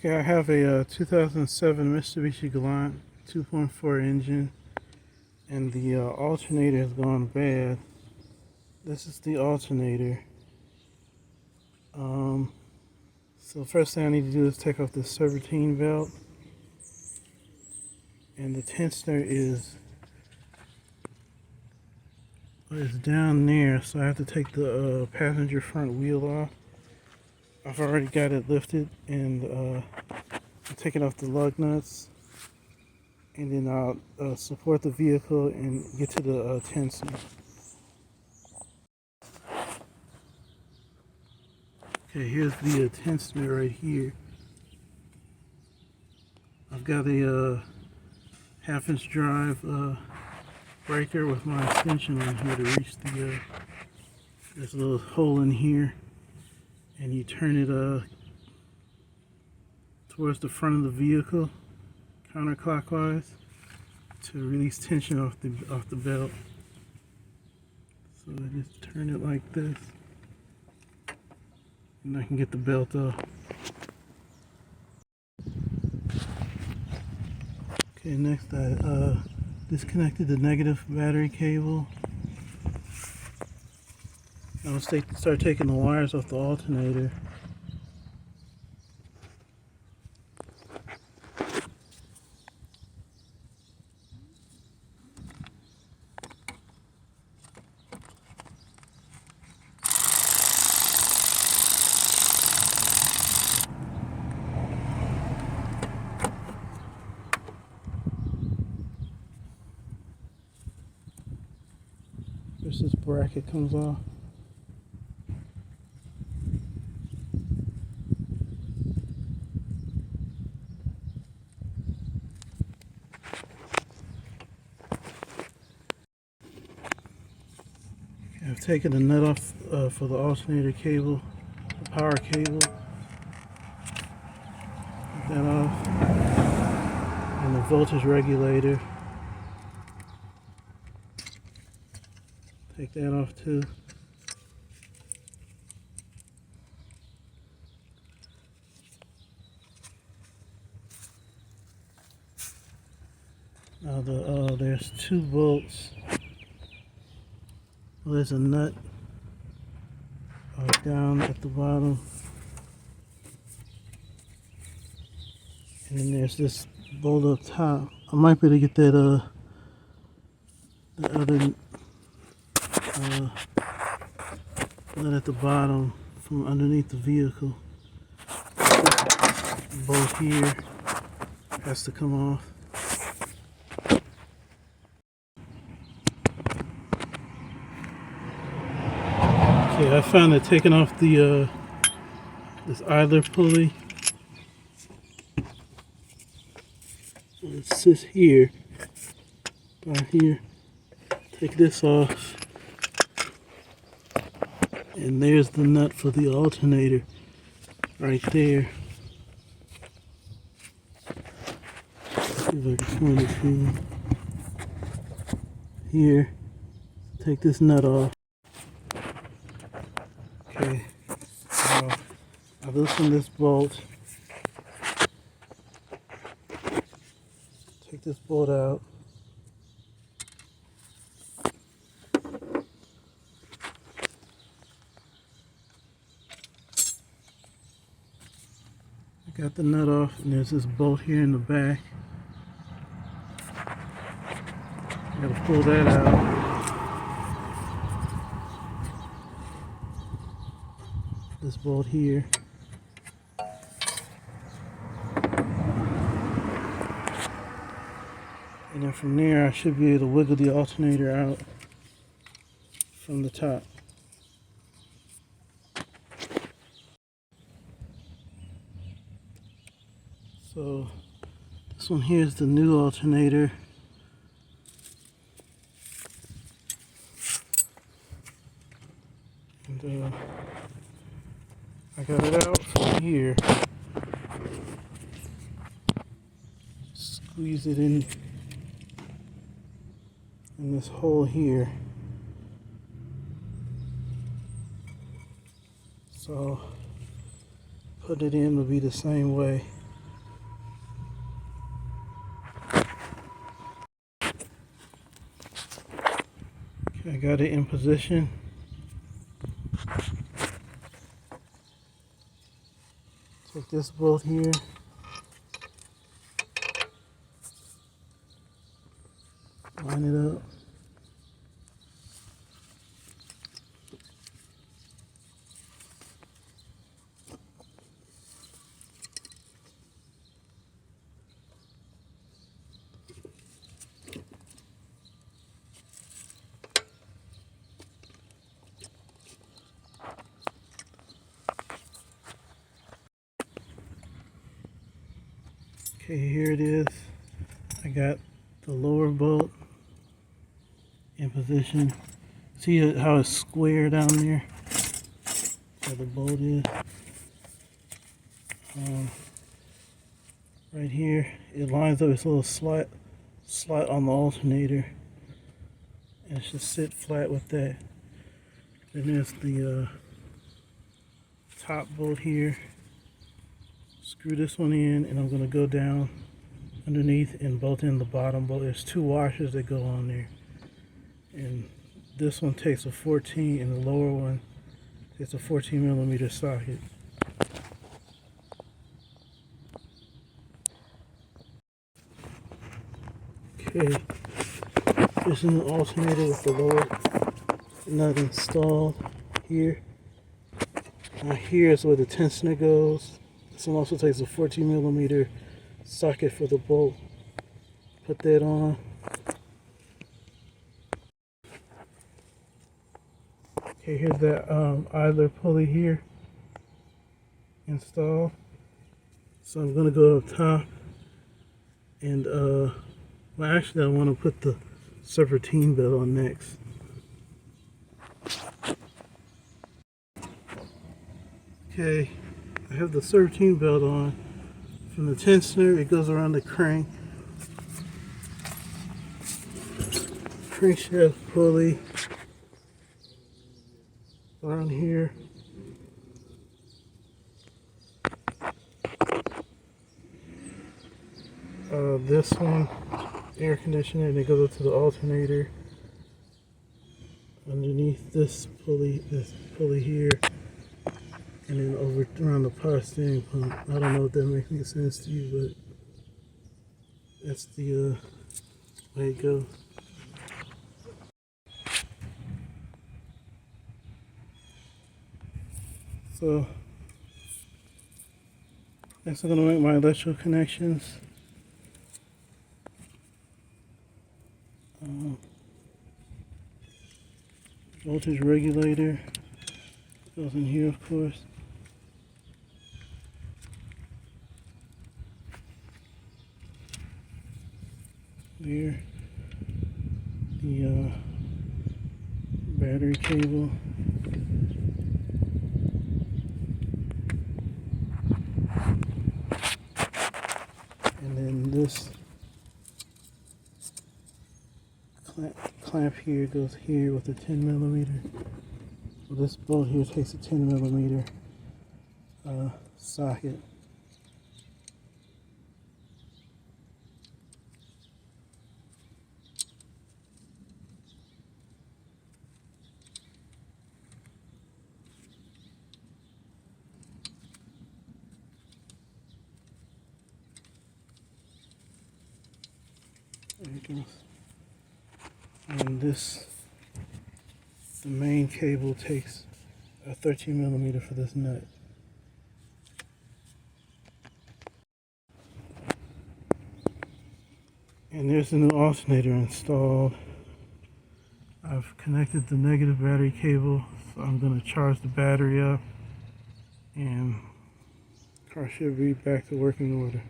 Okay, I have a 2007 Mistubishi Galant 2.4 engine, and the alternator has gone bad. This is the alternator. So first thing I need to do is take off the serpentine belt, and the tensioner is down there, so I have to take the passenger front wheel off. I've already got it lifted, and I'm taking off the lug nuts, and then I'll support the vehicle and get to the tensioner. Okay, here's the tensioner right here. I've got a half-inch drive breaker with my extension on here to reach the there's a little hole in here, and you turn it towards the front of the vehicle counterclockwise to release tension off the belt. So I just turn it like this, and I can get the belt off. Okay, next I disconnected the negative battery cable. I'll start taking the wires off the alternator. First this bracket comes off. Okay, I've taken the nut off for the alternator cable, the power cable. Take that off. And the voltage regulator. Take that off too. Now there's two bolts. Well, there's a nut down at the bottom, and then there's this bolt up top. I might be able to get that the other nut at the bottom from underneath the vehicle. The bolt here has to come off. Okay, I found that taking off the this idler pulley. It sits here, right here. Take this off, and there's the nut for the alternator, right there. See if I can point it to you. Here, take this nut off. Okay, now I loosen this bolt. Take this bolt out. I got the nut off, and there's this bolt here in the back. I gotta pull that out. This bolt here. And then from there, I should be able to wiggle the alternator out from the top. So this one here is the new alternator. And I got it out from here. Squeeze it in this hole here. So put it in will be the same way. I got it in position. Take this bolt here. Line it up. Okay, here it is. I got the lower bolt in position. See how it's square down there? Where the bolt is. Right here, it lines up its little slot on the alternator. And it should sit flat with that. Then there's the top bolt here. Screw this one in, and I'm going to go down underneath and bolt in the bottom bolt. There's two washers that go on there, and this one takes a 14 and the lower one takes a 14mm socket. Okay, there's an alternator with the lower nut installed here. Now here is where the tensioner goes. This one also takes a 14mm socket for the bolt. Put that on. Okay, here's that idler pulley here installed. So I'm gonna go up top and well, actually I want to put the serpentine belt on next. Okay, I have the serpentine belt on. From the tensioner, it goes around the crank. Crankshaft pulley around here. This one, air conditioner, and it goes up to the alternator. Underneath this pulley here. And then over around the power steering pump. I don't know if that makes any sense to you, but that's the way it goes. So next I'm going to make my electrical connections. Voltage regulator goes in here, of course. There, the battery cable. And then this clamp here goes here with a 10mm. Well, this bolt here takes a 10mm socket. There it goes. And this, the main cable takes a 13mm for this nut. And there's the new alternator installed. I've connected the negative battery cable, so I'm going to charge the battery up, and the car should be back to working order.